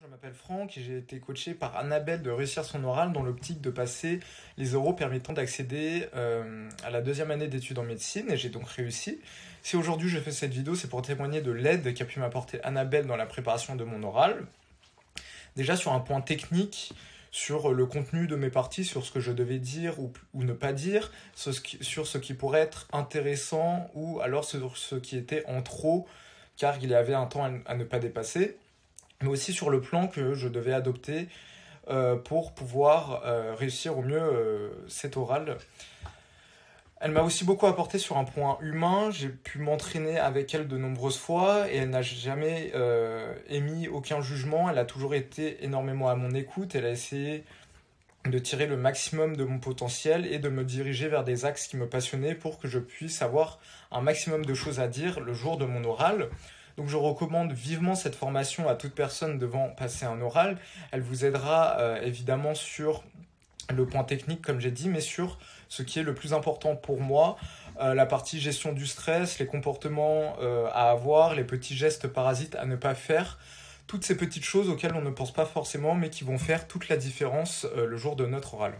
Je m'appelle Franck et j'ai été coaché par Annabelle de réussir son oral dans l'optique de passer les oraux permettant d'accéder à la deuxième année d'études en médecine et j'ai donc réussi. Si aujourd'hui je fais cette vidéo, c'est pour témoigner de l'aide qu'a pu m'apporter Annabelle dans la préparation de mon oral. Déjà sur un point technique, sur le contenu de mes parties, sur ce que je devais dire ou ne pas dire, sur ce qui pourrait être intéressant ou alors sur ce qui était en trop car il y avait un temps à ne pas dépasser, mais aussi sur le plan que je devais adopter pour pouvoir réussir au mieux cet oral. Elle m'a aussi beaucoup apporté sur un point humain. J'ai pu m'entraîner avec elle de nombreuses fois et elle n'a jamais émis aucun jugement. Elle a toujours été énormément à mon écoute. Elle a essayé de tirer le maximum de mon potentiel et de me diriger vers des axes qui me passionnaient pour que je puisse avoir un maximum de choses à dire le jour de mon oral. Donc je recommande vivement cette formation à toute personne devant passer un oral. Elle vous aidera évidemment sur le point technique comme j'ai dit, mais sur ce qui est le plus important pour moi, la partie gestion du stress, les comportements à avoir, les petits gestes parasites à ne pas faire, toutes ces petites choses auxquelles on ne pense pas forcément mais qui vont faire toute la différence le jour de notre oral.